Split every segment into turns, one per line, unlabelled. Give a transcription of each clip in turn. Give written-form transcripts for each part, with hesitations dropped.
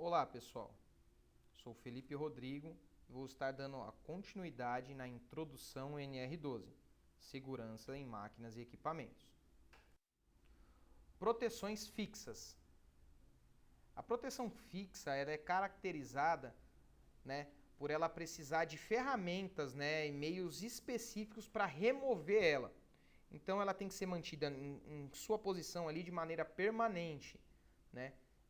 Olá pessoal, sou Felipe Rodrigo e vou estar dando a continuidade na introdução NR12, Segurança em Máquinas e Equipamentos. Proteções fixas. A proteção fixa ela é caracterizada, por ela precisar de ferramentas, e meios específicos para remover ela. Então ela tem que ser mantida em sua posição ali de maneira permanente,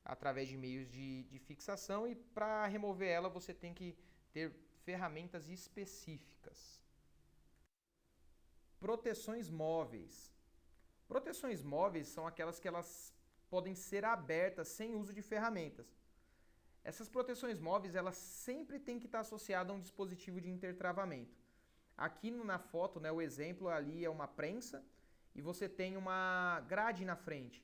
através de meios de fixação, e para remover ela você tem que ter ferramentas específicas. Proteções móveis. Proteções móveis são aquelas que elas podem ser abertas sem uso de ferramentas. Essas proteções móveis elas sempre têm que estar associadas a um dispositivo de intertravamento. Aqui na foto, o exemplo ali é uma prensa e você tem uma grade na frente.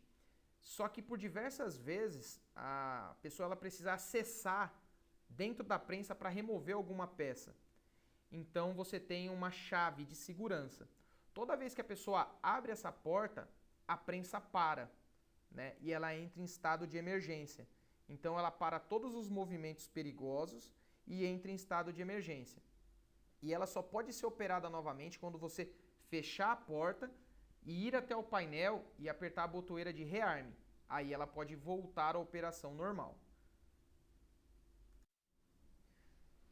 Só que por diversas vezes a pessoa ela precisa acessar dentro da prensa para remover alguma peça. Então você tem uma chave de segurança. Toda vez que a pessoa abre essa porta, a prensa para, e ela entra em estado de emergência. Então ela para todos os movimentos perigosos e entra em estado de emergência. E ela só pode ser operada novamente quando você fechar a porta e ir até o painel e apertar a botoeira de rearme. Aí ela pode voltar à operação normal.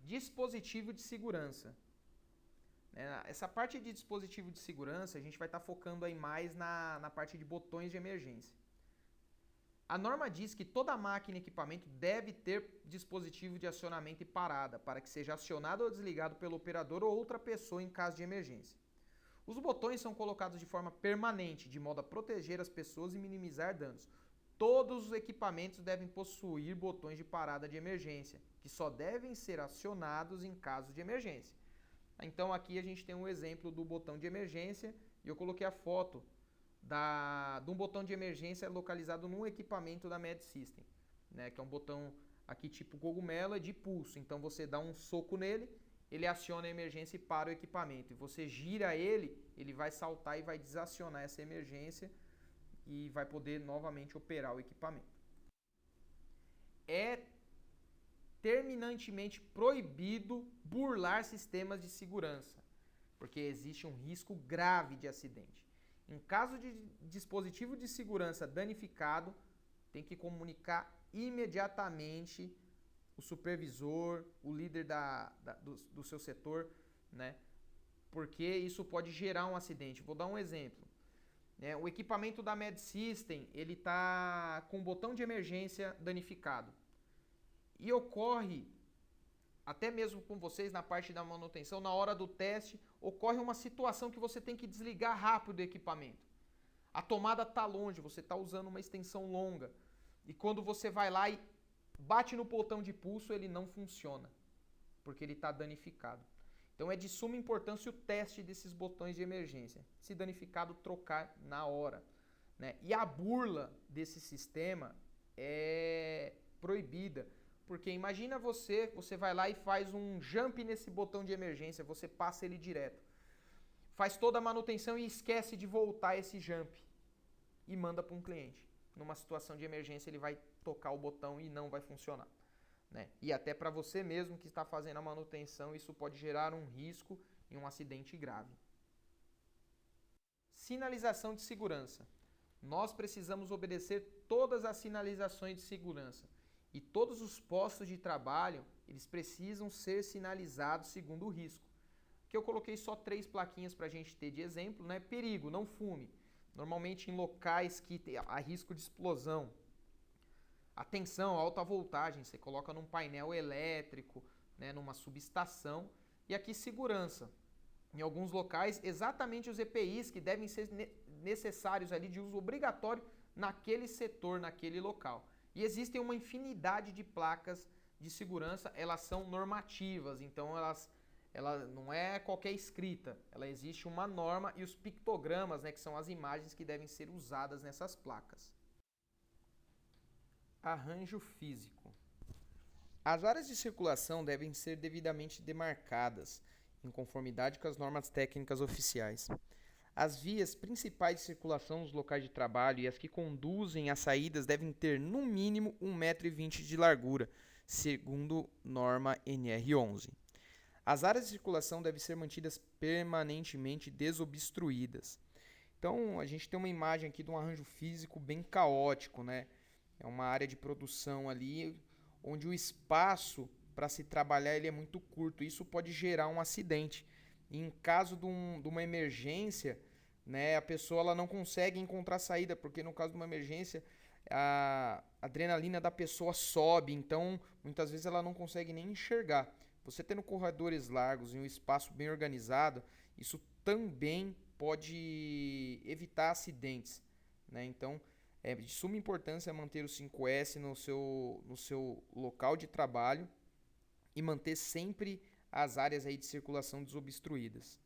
Dispositivo de segurança. Essa parte de dispositivo de segurança, a gente vai estar focando aí mais na parte de botões de emergência. A norma diz que toda máquina e equipamento deve ter dispositivo de acionamento e parada, para que seja acionado ou desligado pelo operador ou outra pessoa em caso de emergência. Os botões são colocados de forma permanente, de modo a proteger as pessoas e minimizar danos. Todos os equipamentos devem possuir botões de parada de emergência, que só devem ser acionados em caso de emergência. Então aqui a gente tem um exemplo do botão de emergência e eu coloquei a foto de um botão de emergência localizado num equipamento da Med System, que é um botão aqui tipo cogumelo, é de pulso. Então você dá um soco nele, ele aciona a emergência e para o equipamento. E você gira ele, ele vai saltar e vai desacionar essa emergência e vai poder novamente operar o equipamento. É terminantemente proibido burlar sistemas de segurança, porque existe um risco grave de acidente. Em caso de dispositivo de segurança danificado, tem que comunicar imediatamente o supervisor, o líder do seu setor, porque isso pode gerar um acidente. Vou dar um exemplo. O equipamento da Med System ele está com o botão de emergência danificado. E ocorre, até mesmo com vocês na parte da manutenção, na hora do teste, ocorre uma situação que você tem que desligar rápido o equipamento. A tomada está longe, você está usando uma extensão longa. E quando você vai lá e bate no botão de pulso, ele não funciona, porque ele está danificado. Então é de suma importância o teste desses botões de emergência. Se danificado, trocar na hora. E a burla desse sistema é proibida. Porque imagina você vai lá e faz um jump nesse botão de emergência, você passa ele direto. Faz toda a manutenção e esquece de voltar esse jump. E manda para um cliente. Numa situação de emergência ele vai tocar o botão e não vai funcionar. E até para você mesmo que está fazendo a manutenção, isso pode gerar um risco e um acidente grave. Sinalização de segurança. Nós precisamos obedecer todas as sinalizações de segurança. E todos os postos de trabalho, eles precisam ser sinalizados segundo o risco. Que eu coloquei só 3 plaquinhas para a gente ter de exemplo, Perigo, não fume. Normalmente em locais que há risco de explosão. Atenção, alta voltagem, você coloca num painel elétrico, numa subestação. E aqui segurança. Em alguns locais, exatamente os EPIs que devem ser necessários ali de uso obrigatório naquele setor, naquele local. E existem uma infinidade de placas de segurança, elas são normativas, então ela não é qualquer escrita, ela existe uma norma e os pictogramas, que são as imagens que devem ser usadas nessas placas. Arranjo físico. As áreas de circulação devem ser devidamente demarcadas, em conformidade com as normas técnicas oficiais. As vias principais de circulação nos locais de trabalho e as que conduzem às saídas devem ter no mínimo 1,20 m de largura, segundo norma NR11. As áreas de circulação devem ser mantidas permanentemente desobstruídas. Então, a gente tem uma imagem aqui de um arranjo físico bem caótico, né? É uma área de produção ali onde o espaço para se trabalhar ele é muito curto. Isso pode gerar um acidente. E em caso de uma emergência, né, a pessoa ela não consegue encontrar saída, porque no caso de uma emergência, a adrenalina da pessoa sobe, então muitas vezes ela não consegue nem enxergar. Você tendo corredores largos e um espaço bem organizado, isso também pode evitar acidentes, né? Então, é de suma importância manter o 5S no seu local de trabalho e manter sempre as áreas aí de circulação desobstruídas.